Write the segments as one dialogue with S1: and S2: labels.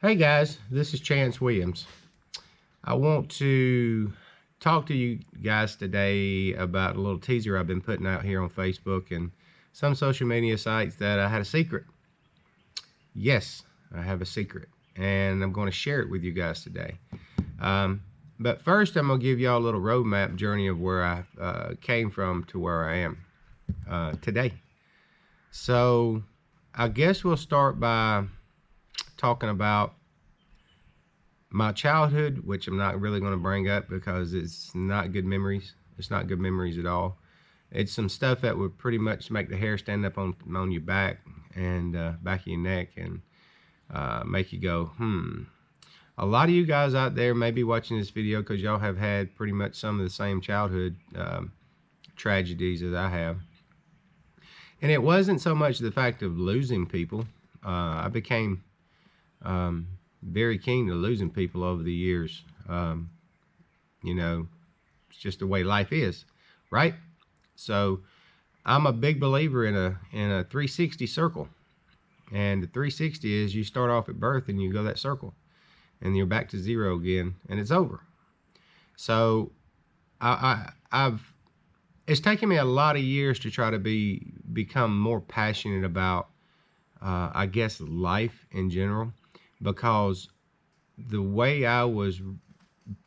S1: Hey guys, this is Chance Williams. I want to talk to you guys today about a little teaser I've been putting out here on Facebook and some social media sites that I had a secret. Yes, I have a secret, and I'm going to share it with you guys today. But first, I'm going to give y'all a little roadmap journey of where I came from to where I am today. So I guess we'll start by talking about my childhood, which I'm not really going to bring up because it's not good memories. It's not good memories at all. It's some stuff that would pretty much make the hair stand up on your back and back of your neck and make you go, A lot of you guys out there may be watching this video because y'all have had pretty much some of the same childhood tragedies as I have. And it wasn't so much the fact of losing people. I became very keen to losing people over the years. You know, it's just the way life is, right? So I'm a big believer in a 360 circle. And the 360 is you start off at birth and you go that circle and you're back to zero again and it's over. So it's taken me a lot of years to try to become more passionate about I guess life in general, because the way I was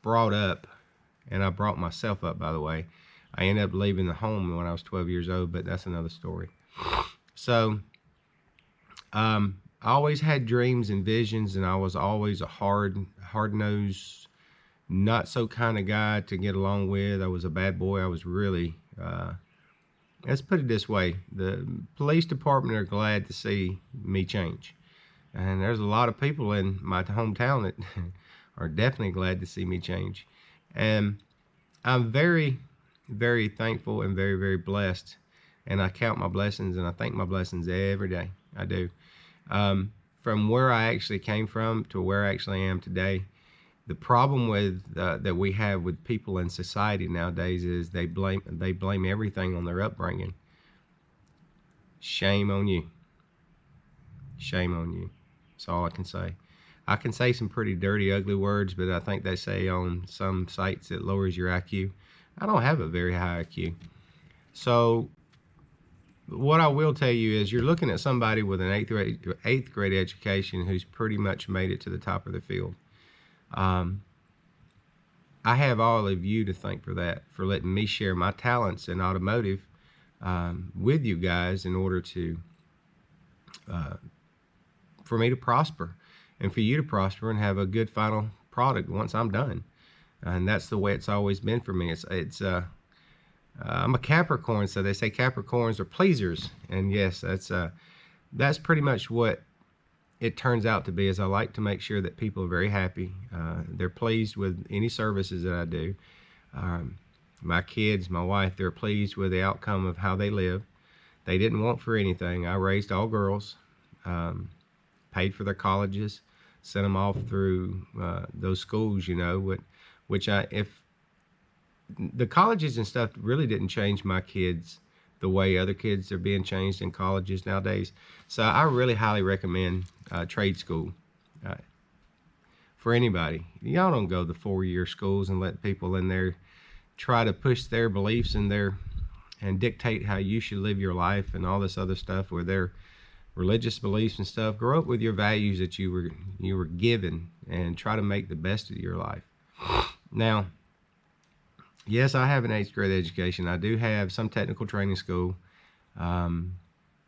S1: brought up, and I brought myself up, by the way, I ended up leaving the home when I was 12 years old, but that's another story. So I always had dreams and visions, and I was always a hard-nosed, not so kind of guy to get along with. I was a bad boy. I was really, let's put it this way, the police department are glad to see me change. And there's a lot of people in my hometown that are definitely glad to see me change. And I'm very, very thankful and very, very blessed. And I count my blessings and I thank my blessings every day. I do. From where I actually came from to where I actually am today, the problem with that we have with people in society nowadays is they blame everything on their upbringing. Shame on you. Shame on you. That's all I can say. I can say some pretty dirty, ugly words, but I think they say on some sites it lowers your IQ. I don't have a very high IQ. So what I will tell you is you're looking at somebody with an eighth grade education who's pretty much made it to the top of the field. I have all of you to thank for that, for letting me share my talents in automotive with you guys in order to for me to prosper and for you to prosper and have a good final product once I'm done. And that's the way it's always been for me. I'm a Capricorn, so they say Capricorns are pleasers, and yes, that's pretty much what it turns out to be. Is I like to make sure that people are very happy, they're pleased with any services that I do. My kids, my wife, they're pleased with the outcome of how they live. They didn't want for anything. I raised all girls, paid for their colleges, sent them off through those schools, you know, if the colleges and stuff really didn't change my kids the way other kids are being changed in colleges nowadays. So I really highly recommend trade school for anybody. Y'all don't go to the 4-year schools and let people in there try to push their beliefs and dictate how you should live your life and all this other stuff with their religious beliefs and stuff. Grow up with your values that you were given and try to make the best of your life. Now, yes, I have an 8th grade education. I do have some technical training school.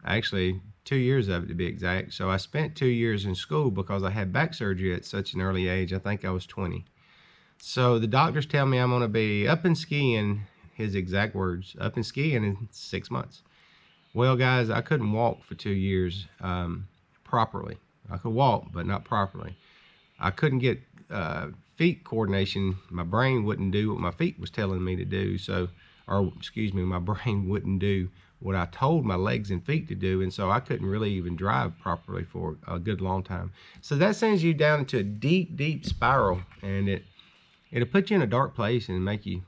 S1: Actually, 2 years of it to be exact. So I spent 2 years in school because I had back surgery at such an early age. I think I was 20. So the doctors tell me I'm going to be up and skiing, his exact words, up and skiing in 6 months. Well, guys, I couldn't walk for 2 years properly. I could walk, but not properly. I couldn't get feet coordination. My brain wouldn't do what my feet was telling me to do. My brain wouldn't do what I told my legs and feet to do, and so I couldn't really even drive properly for a good long time. So that sends you down into a deep, deep spiral, and it'll put you in a dark place and make you,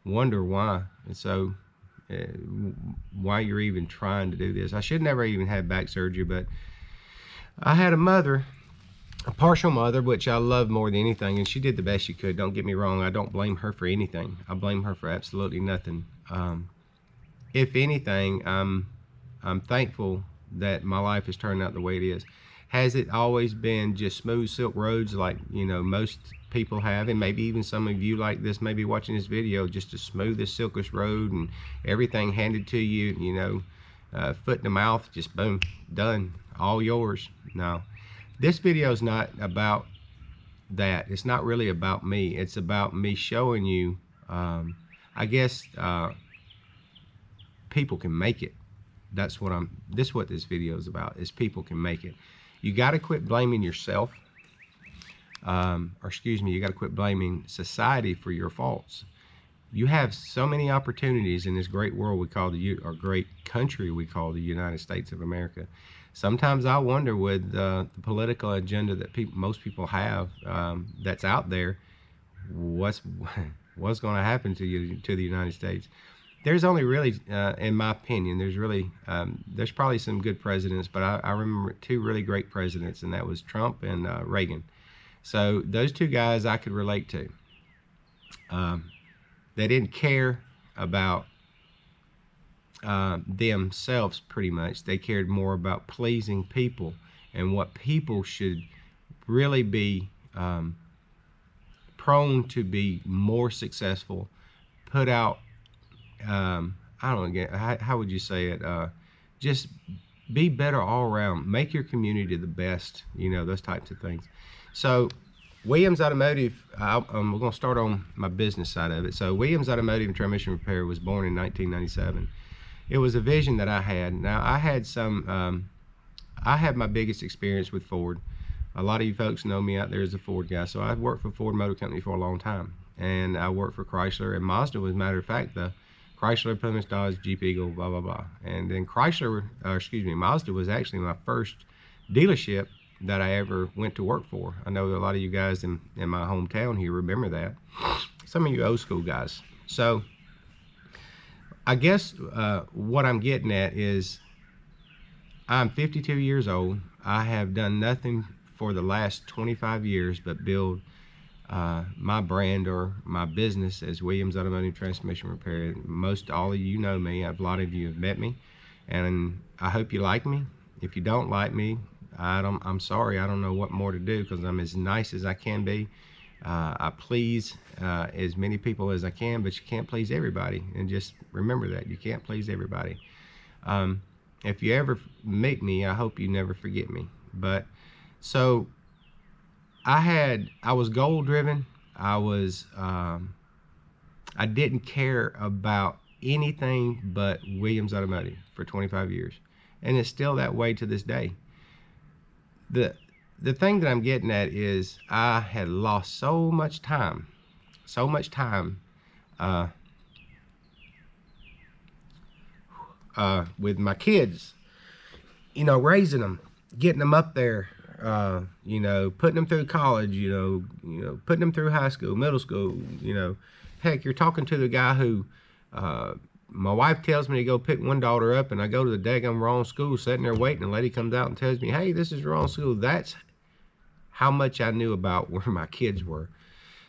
S1: wonder why. And so why you're even trying to do this. I should never even have back surgery, but I had a mother a partial mother, which I love more than anything, and she did the best she could. Don't get me wrong. I don't blame her for anything. I blame her for absolutely nothing. If anything, I'm thankful that my life has turned out the way it is. Has it always been just smooth silk roads like, you know, most people have, and maybe even some of you like this may be watching this video, just the smoothest silkiest road and everything handed to you, you know, foot in the mouth, just boom, done, all yours? No, this video is not about that. It's not really about me. It's about me showing you, I guess, people can make it. This is what this video is about, is people can make it. You got to quit blaming yourself, or excuse me, you got to quit blaming society for your faults. You have so many opportunities in this great world we call or great country we call the United States of America. Sometimes I wonder, with the political agenda that most people have, that's out there, what's going to happen to the United States? There's only really, in my opinion, there's probably some good presidents, but I remember two really great presidents, and that was Trump and Reagan. So those two guys I could relate to. They didn't care about themselves pretty much. They cared more about pleasing people and what people should really be prone to be more successful, put out, I don't know, how would you say it? Just be better all around. Make your community the best, you know, those types of things. So Williams Automotive, we're going to start on my business side of it. So Williams Automotive and Transmission Repair was born in 1997. It was a vision that I had. Now, I had my biggest experience with Ford. A lot of you folks know me out there as a Ford guy. So I've worked for Ford Motor Company for a long time. And I worked for Chrysler and Mazda, as a matter of fact, the Chrysler, Plymouth, Dodge, Jeep, Eagle, blah, blah, blah. And then Mazda was actually my first dealership that I ever went to work for. I know a lot of you guys in my hometown here remember that. Some of you old school guys. So I guess what I'm getting at is I'm 52 years old. I have done nothing for the last 25 years but build my brand or my business as Williams Automotive Transmission Repair. Most all of you know me. A lot of you have met me, and I hope you like me. If you don't like me, I'm sorry. I don't know what more to do, because I'm as nice as I can be. I please as many people as I can, but you can't please everybody. And just remember that you can't please everybody. If you ever meet me, I hope you never forget me. But so I was goal driven. I didn't care about anything but Williams Automotive for 25 years, and it's still that way to this day. The thing that I'm getting at is I had lost so much time with my kids, you know, raising them, getting them up there, you know, putting them through college, you know, putting them through high school, middle school, you know. Heck, you're talking to the guy who, my wife tells me to go pick one daughter up, and I go to the daggum wrong school, sitting there waiting, and a lady comes out and tells me, hey, this is the wrong school. That's how much I knew about where my kids were.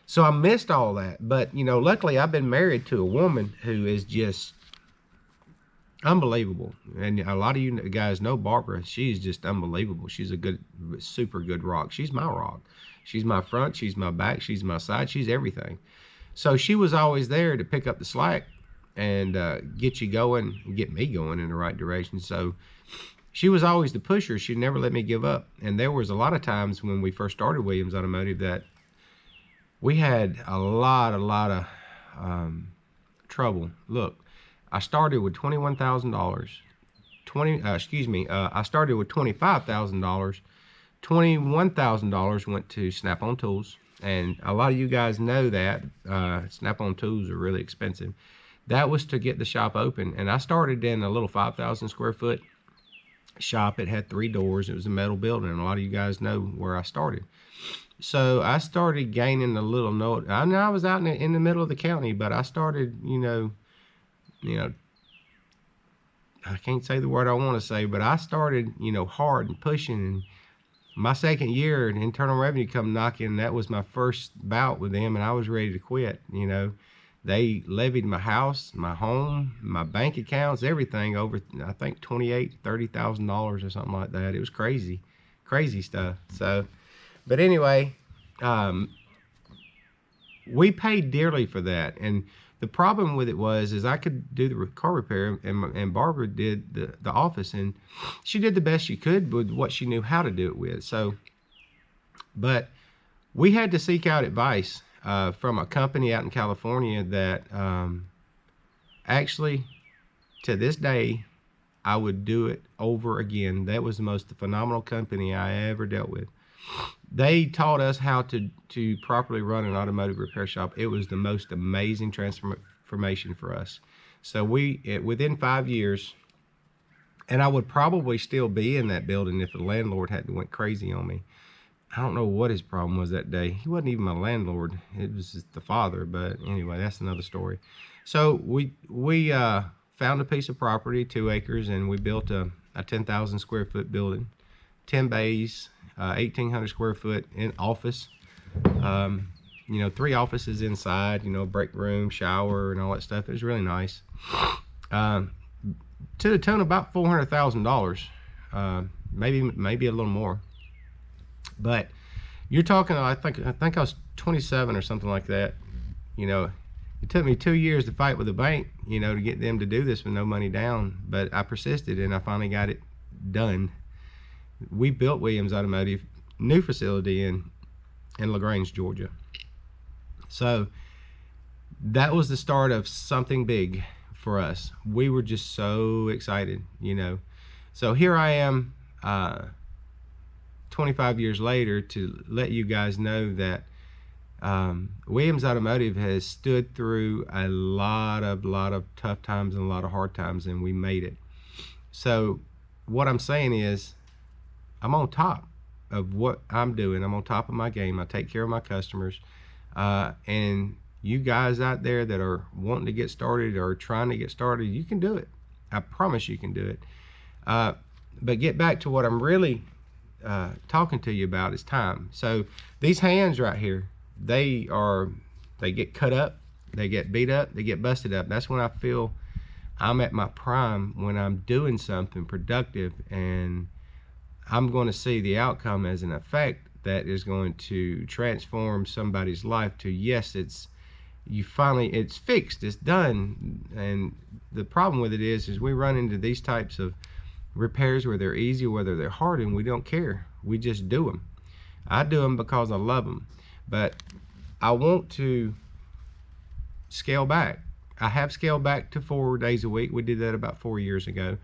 S1: So I missed all that. But, you know, luckily I've been married to a woman who is just unbelievable. And a lot of you guys know Barbara. She's just unbelievable. She's a super good rock. She's my rock. She's my front, she's my back, she's my side, she's everything. So she was always there to pick up the slack and get you going, get me going in the right direction. So she was always the pusher. She'd never let me give up. And there was a lot of times when we first started Williams Automotive that we had a lot of trouble. Look, I started with $21,000. I started with $25,000. $21,000 went to Snap-on tools, and a lot of you guys know that Snap-on tools are really expensive. That was to get the shop open, and I started in a little 5,000 square foot shop. It had 3 doors. It was a metal building, and a lot of you guys know where I started. So I started gaining a little note. I know I was out in the middle of the county, but I started, you know, I can't say the word I want to say, but I started, you know, hard and pushing, my second year, internal revenue come knocking, and that was my first bout with them, and I was ready to quit. They levied my house, my home, my bank accounts, everything over, I think, $30,000 or something like that. It was crazy, crazy stuff. So, but anyway, we paid dearly for that. And the problem with it is I could do the car repair, and Barbara did the office, and she did the best she could with what she knew how to do it with. So, but we had to seek out advice from a company out in California that actually, to this day, I would do it over again. That was the most phenomenal company I ever dealt with. They taught us how to properly run an automotive repair shop. It was the most amazing transformation for us. So within 5 years, and I would probably still be in that building if the landlord hadn't went crazy on me. I don't know what his problem was that day. He wasn't even my landlord. It was just the father. But anyway, that's another story. So we found a piece of property, 2 acres, and we built a 10,000 square foot building, 10 bays, 1,800 square foot in office. 3 offices inside, break room, shower, and all that stuff. It was really nice. To the tune of about $400,000, maybe a little more. But you're talking, I think I was 27 or something like that. It took me 2 years to fight with the bank, to get them to do this with no money down. But I persisted, and I finally got it done. We built Williams Automotive, new facility in LaGrange, Georgia. So that was the start of something big for us. We were just so excited, So here I am, 25 years later, to let you guys know that Williams Automotive has stood through a lot of tough times and a lot of hard times, and we made it. So what I'm saying is, I'm on top of what I'm doing. I'm on top of my game. I take care of my customers. And you guys out there that are wanting to get started or trying to get started, you can do it. I promise you can do it. But get back to what I'm really talking to you about is time. So these hands right here, they get cut up, they get beat up, they get busted up. That's when I feel I'm at my prime, when I'm doing something productive and I'm going to see the outcome as an effect that is going to transform somebody's life to, yes, it's fixed, it's done. And the problem with it is we run into these types of repairs where they're easy, whether they're hard, and we don't care. We just do them. I do them because I love them. But I want to scale back. I have scaled back to 4 days a week. We did that about 4 years ago.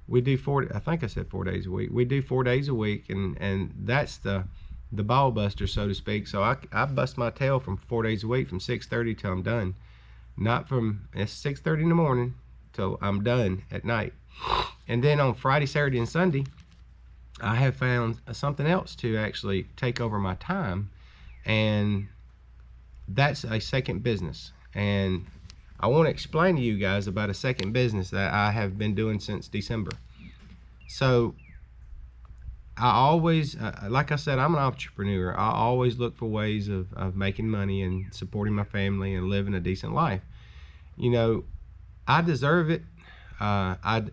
S1: We do I think I said 4 days a week. We do 4 days a week, and that's the ball buster, so to speak. So I bust my tail from 4 days a week, from 6:30 till I'm done. Not from, it's 6:30 in the morning till I'm done at night. And then on Friday, Saturday, and Sunday, I have found something else to actually take over my time, and that's a second business. And I want to explain to you guys about a second business that I have been doing since December. So I always, like I said, I'm an entrepreneur. I always look for ways of making money and supporting my family and living a decent life. I deserve it.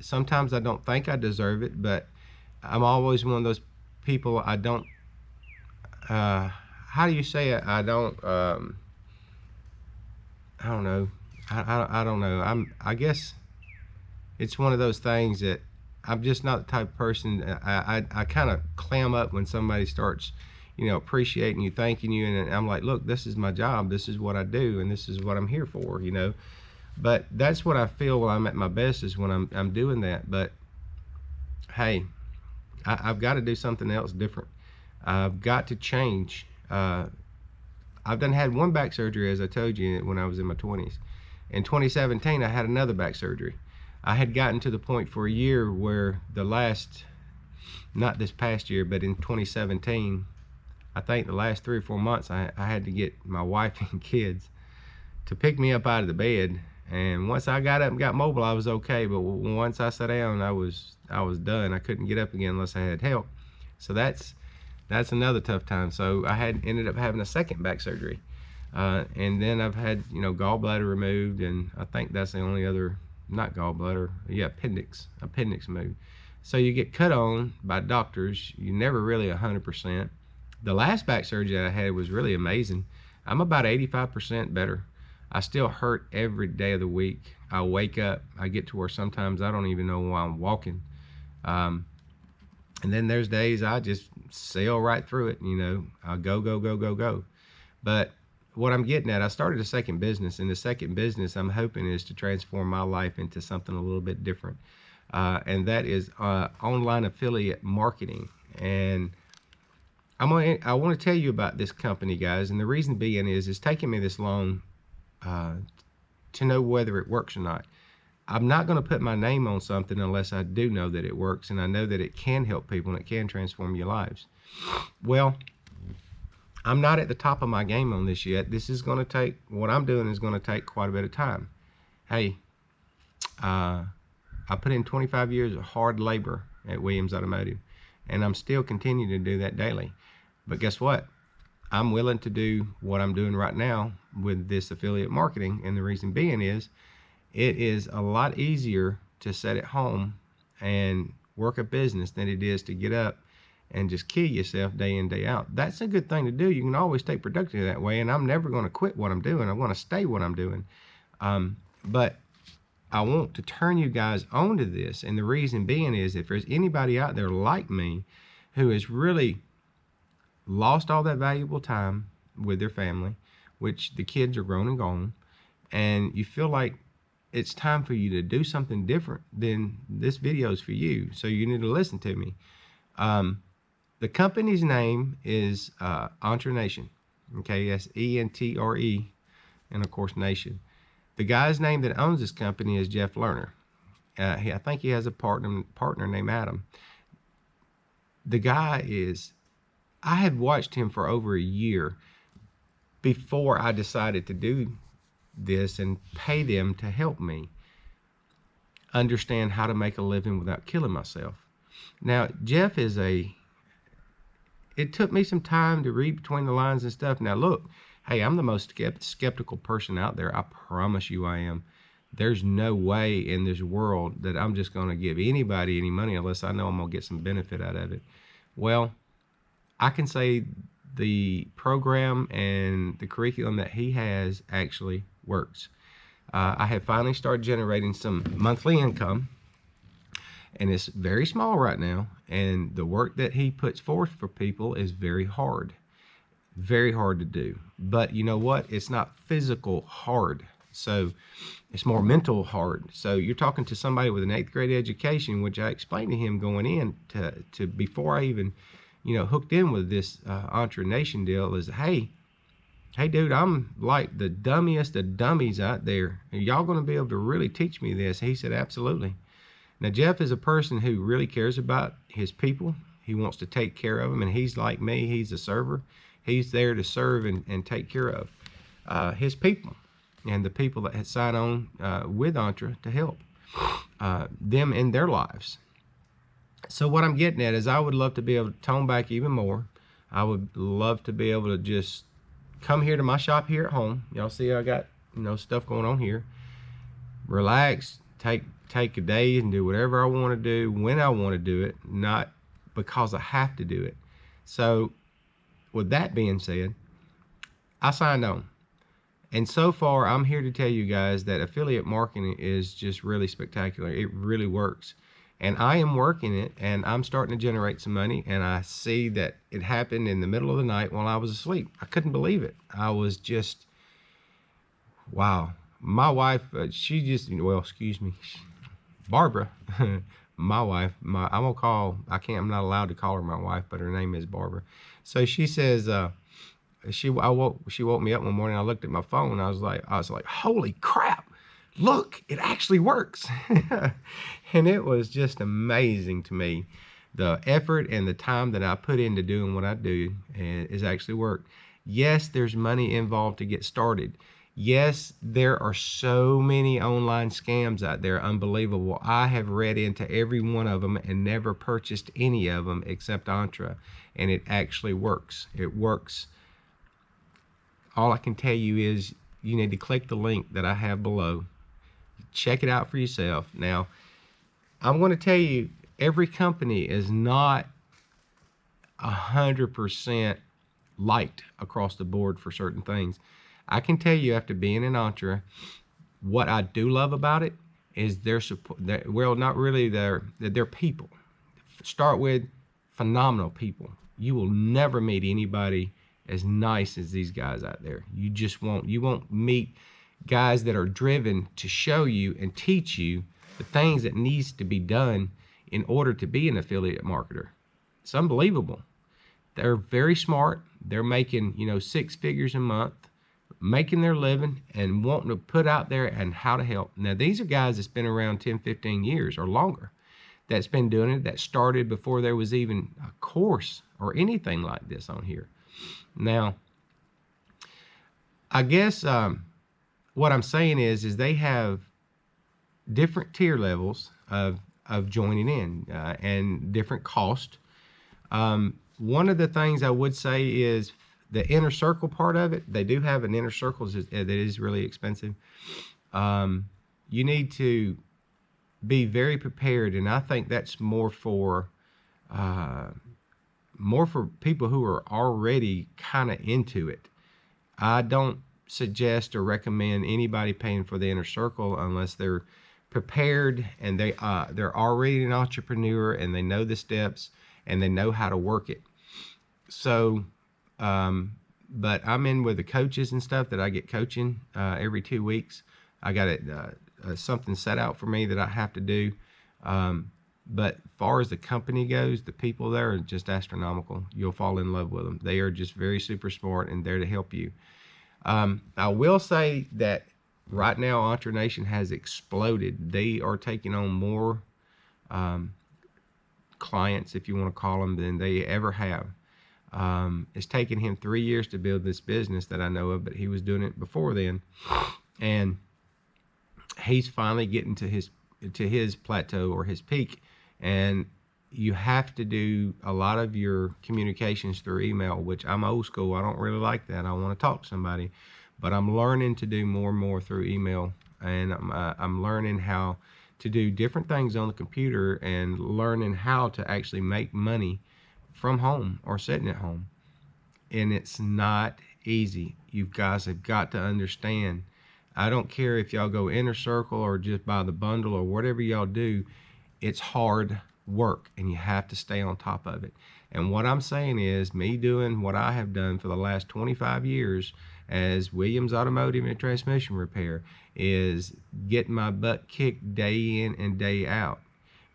S1: Sometimes I don't think I deserve it, but I'm always one of those people. I don't, how do you say it? I don't know. I don't know. I guess it's one of those things that I'm just not the type of person. I kind of clam up when somebody starts, appreciating you, thanking you, and I'm like, look, this is my job. This is what I do, and this is what I'm here for, But that's what I feel when I'm at my best, is when I'm doing that. But hey, I've got to do something else different. I've got to change. I've had one back surgery, as I told you, when I was in my 20s. In 2017, I had another back surgery. I had gotten to the point for a year where not this past year, but in 2017, I think the last 3 or 4 months, I had to get my wife and kids to pick me up out of the bed. And once I got up and got mobile, I was okay. But once I sat down, I was done. I couldn't get up again unless I had help. So that's That's another tough time. So I ended up having a second back surgery. And then I've had, gallbladder removed, and I think that's the only other, not gallbladder, yeah, appendix moved. So you get cut on by doctors. You're never really 100%. The last back surgery that I had was really amazing. I'm about 85% better. I still hurt every day of the week. I wake up, I get to where sometimes I don't even know why I'm walking. And then there's days I just sail right through it, I'll go, go, go, go, go. But what I'm getting at, I started a second business, and the second business I'm hoping is to transform my life into something a little bit different. And that is online affiliate marketing. And I want to tell you about this company, guys. And the reason being is it's taken me this long to know whether it works or not. I'm not going to put my name on something unless I do know that it works, and I know that it can help people and it can transform your lives. Well, I'm not at the top of my game on this yet. This is going to take, what I'm doing is going to take quite a bit of time. Hey, I put in 25 years of hard labor at Williams Automotive, and I'm still continuing to do that daily. But guess what? I'm willing to do what I'm doing right now with this affiliate marketing, and the reason being is it is a lot easier to sit at home and work a business than it is to get up and just kill yourself day in, day out. That's a good thing to do. You can always stay productive that way, and I'm never going to quit what I'm doing. I'm going to stay what I'm doing. But I want to turn you guys on to this, and the reason being is if there's anybody out there like me who has really lost all that valuable time with their family, which the kids are grown and gone, and you feel like it's time for you to do something different, then this video is for you. So you need to listen to me. The company's name is Entre Nation. Okay, that's E-N-T-R-E, and of course Nation. The guy's name that owns this company is Jeff Lerner. I think he has a partner named Adam. The guy is, I had watched him for over a year before I decided to do this and pay them to help me understand how to make a living without killing myself. Now, Jeff is it took me some time to read between the lines and stuff. Now, look, hey, I'm the most skeptical person out there. I promise you I am. There's no way in this world that I'm just going to give anybody any money unless I know I'm going to get some benefit out of it. Well, I can say the program and the curriculum that he has actually works. I have finally started generating some monthly income, and it's very small right now, and the work that he puts forth for people is very hard to do. But you know what? It's not physical hard, so it's more mental hard. So you're talking to somebody with an 8th grade education, which I explained to him going in to before I even hooked in with this Entre Nation deal is, hey dude, I'm like the dummiest of dummies out there. Are y'all going to be able to really teach me this? He said, absolutely. Now, Jeff is a person who really cares about his people. He wants to take care of them, and he's like me. He's a server. He's there to serve and take care of his people and the people that had signed on with Entre to help them in their lives. So what I'm getting at is I would love to be able to tone back even more. I would love to be able to just come here to my shop here at home. Y'all see I got stuff going on here. Relax, take a day and do whatever I want to do when I want to do it, not because I have to do it. So with that being said, I signed on. And so far, I'm here to tell you guys that affiliate marketing is just really spectacular. It really works. And I am working it, and I'm starting to generate some money, and I see that it happened in the middle of the night while I was asleep. I couldn't believe it. I was just, wow. My wife, she just, well, excuse me, Barbara, my wife, I'm not allowed to call her my wife, but her name is Barbara. So she says, she woke me up one morning. I looked at my phone, and I was like, holy crap. Look, it actually works. And it was just amazing to me. The effort and the time that I put into doing what I do is actually worked. Yes, there's money involved to get started. Yes, there are so many online scams out there, unbelievable. I have read into every one of them and never purchased any of them except Entre. and it actually works. It works. All I can tell you is you need to click the link that I have below. Check it out for yourself. Now, I'm going to tell you, every company is not 100% liked across the board for certain things. I can tell you, after being an entre, what I do love about it is their support. Well, not really their people. Start with phenomenal people. You will never meet anybody as nice as these guys out there. You just won't. You won't meet guys that are driven to show you and teach you the things that needs to be done in order to be an affiliate marketer. It's unbelievable. They're very smart. They're making, 6 figures a month, making their living and wanting to put out there and how to help. Now, these are guys that's been around 10, 15 years or longer, that's been doing it, that started before there was even a course or anything like this on here. Now, I guess what I'm saying is they have different tier levels of joining in and different cost. One of the things I would say is the inner circle part of it. They do have an inner circle that is really expensive. You need to be very prepared, and I think that's more for people who are already kind of into it. I don't suggest or recommend anybody paying for the inner circle unless they're prepared and they're already an entrepreneur and they know the steps and they know how to work it. So, but I'm in with the coaches and stuff that I get coaching every 2 weeks. I got something set out for me that I have to do. But as far as the company goes, the people there are just astronomical. You'll fall in love with them. They are just very super smart and there to help you. I will say that right now, Entre Nation has exploded. They are taking on more clients, if you want to call them, than they ever have. It's taken him 3 years to build this business that I know of, but he was doing it before then. And he's finally getting to his plateau or his peak. And you have to do a lot of your communications through email, which I'm old school. I don't really like that. I want to talk to somebody, but I'm learning to do more and more through email. And I'm learning how to do different things on the computer and learning how to actually make money from home or sitting at home. And it's not easy. You guys have got to understand. I don't care if y'all go inner circle or just buy the bundle or whatever y'all do. It's hard work and you have to stay on top of it. And what I'm saying is, me doing what I have done for the last 25 years as Williams Automotive and Transmission Repair is getting my butt kicked day in and day out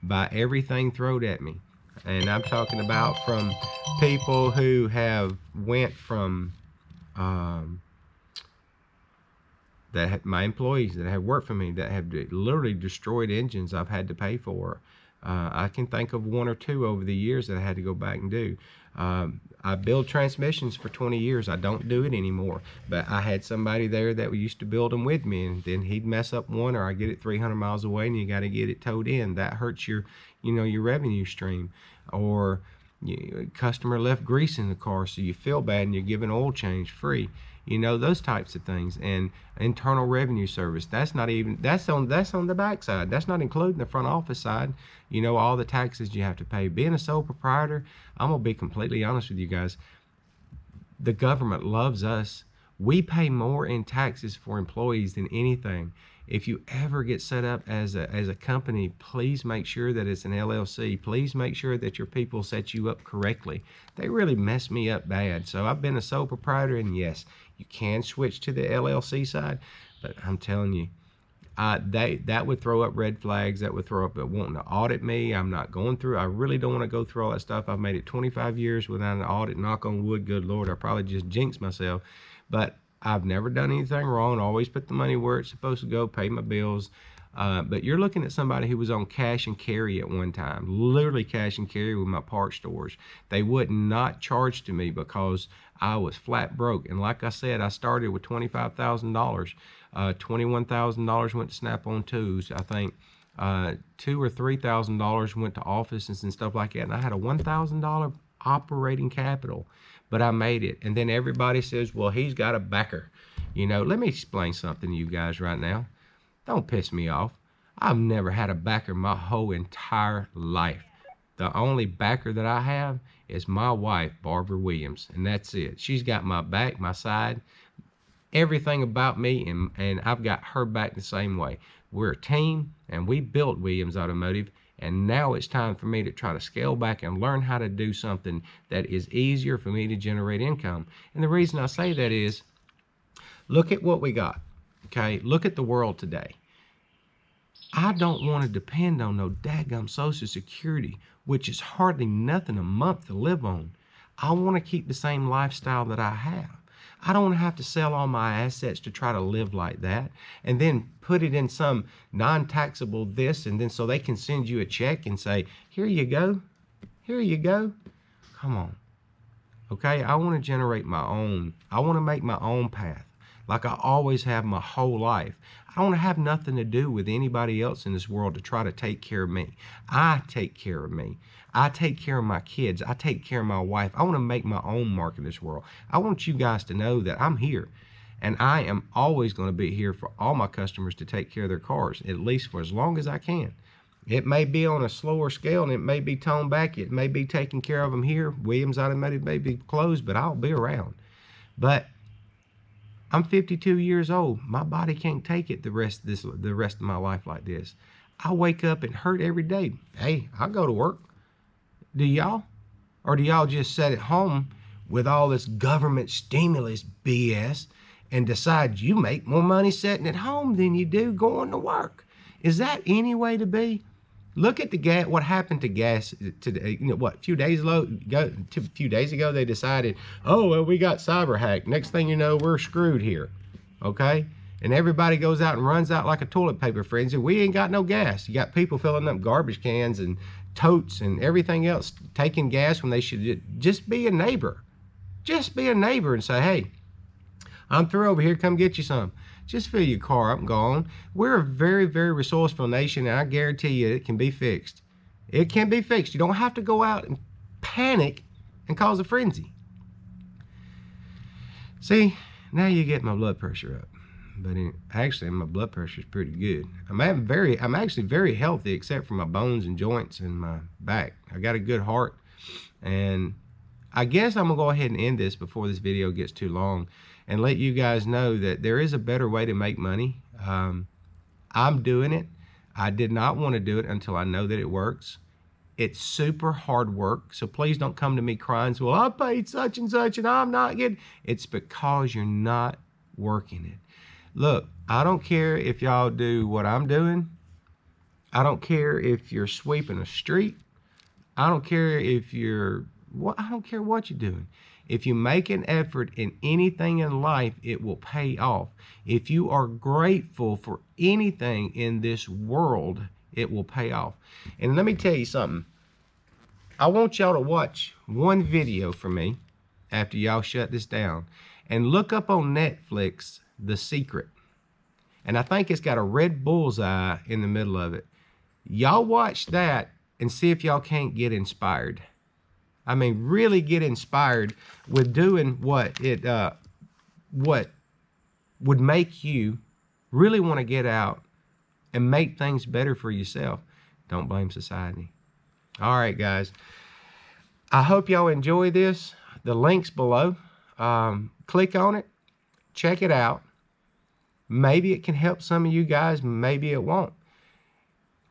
S1: by everything thrown at me. And I'm talking about from people who have went from my employees that have worked for me that have literally destroyed engines I've had to pay for. I can think of 1 or 2 over the years that I had to go back and do. I built transmissions for 20 years. I don't do it anymore, but I had somebody there that used to build them with me, and then he'd mess up one, or I get it 300 miles away and you got to get it towed in. That hurts your revenue stream. Or customer left grease in the car, so you feel bad and you're giving oil change free. Those types of things. And internal revenue service, that's on the back side. That's not including the front office side. All the taxes you have to pay. Being a sole proprietor, I'm gonna be completely honest with you guys, the government loves us. We pay more in taxes for employees than anything. If you ever get set up as a company, please make sure that it's an LLC. Please make sure that your people set you up correctly. They really messed me up bad. So I've been a sole proprietor, and yes, you can switch to the LLC side, but I'm telling you, that would throw up red flags. That would throw up wanting to audit me. I'm not going through. I really don't want to go through all that stuff. I've made it 25 years without an audit. Knock on wood. Good Lord, I probably just jinxed myself, but I've never done anything wrong. Always put the money where it's supposed to go, pay my bills. But you're looking at somebody who was on cash and carry at one time, literally cash and carry with my parts stores. They would not charge to me because I was flat broke. And like I said, I started with $25,000. $21,000 went to Snap-on Tools. I think $2,000 or $3,000 went to offices and stuff like that. And I had a $1,000 operating capital, but I made it. And then everybody says, well, he's got a backer. You know, let me explain something to you guys right now. Don't piss me off. I've never had a backer my whole entire life. The only backer that I have is my wife, Barbara Williams, and that's it. She's got my back, my side, everything about me, and I've got her back the same way. We're a team, and we built Williams Automotive, and now it's time for me to try to scale back and learn how to do something that is easier for me to generate income. And the reason I say that is, look at what we got, okay? Look at the world today. I don't want to depend on no daggum Social Security, which is hardly nothing a month to live on. I want to keep the same lifestyle that I have. I don't want to have to sell all my assets to try to live like that and then put it in some non-taxable this, and then so they can send you a check and say, here you go, here you go. Come on. Okay, I want to generate my own. I want to make my own path like I always have my whole life. I don't want to have nothing to do with anybody else in this world to try to take care of me. I take care of me. I take care of my kids. I take care of my wife. I want to make my own mark in this world. I want you guys to know that I'm here, and I am always going to be here for all my customers to take care of their cars, at least for as long as I can. It may be on a slower scale, and it may be toned back. It may be taking care of them here. Williams Automotive may be closed, but I'll be around. But I'm 52 years old. My body can't take it the rest of my life like this. I wake up and hurt every day. Hey, I go to work. Do y'all? Or do y'all just sit at home with all this government stimulus BS and decide you make more money sitting at home than you do going to work? Is that any way to be? Look at the gas. What happened to gas today? You know what? A few days ago, they decided, oh well, we got cyber hacked. Next thing you know, we're screwed here. Okay, and everybody goes out and runs out like a toilet paper frenzy. We ain't got no gas. You got people filling up garbage cans and totes and everything else, taking gas when they should just be a neighbor. Just be a neighbor and say, hey, I'm through over here. Come get you some. Just fill your car up and go on. We're a very, very resourceful nation, and I guarantee you it can be fixed. It can be fixed. You don't have to go out and panic and cause a frenzy. See, now you get my blood pressure up. But actually, my blood pressure is pretty good. I'm actually very healthy, except for my bones and joints and my back. I got a good heart, and I guess I'm gonna go ahead and end this before this video gets too long and let you guys know that there is a better way to make money. I'm doing it. I did not want to do it until I know that it works. It's super hard work, so please don't come to me crying, well, I paid such and such and I'm not getting. It's because you're not working it. Look, I don't care if y'all do what I'm doing. I don't care if you're sweeping a street. I don't care if you're, I don't care what you're doing. If you make an effort in anything in life, it will pay off. If you are grateful for anything in this world, it will pay off. And let me tell you something. I want y'all to watch one video from me after y'all shut this down and look up on Netflix, The Secret. And I think it's got a red bullseye in the middle of it. Y'all watch that and see if y'all can't get inspired. I mean, really get inspired with doing what would make you really want to get out and make things better for yourself. Don't blame society. All right, guys. I hope y'all enjoy this. The link's below. Click on it. Check it out. Maybe it can help some of you guys. Maybe it won't.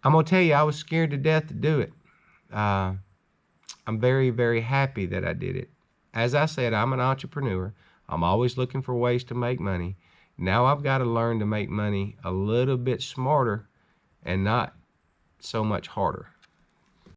S1: I'm going to tell you, I was scared to death to do it. I'm very, very happy that I did it. As I said, I'm an entrepreneur. I'm always looking for ways to make money. Now I've got to learn to make money a little bit smarter and not so much harder.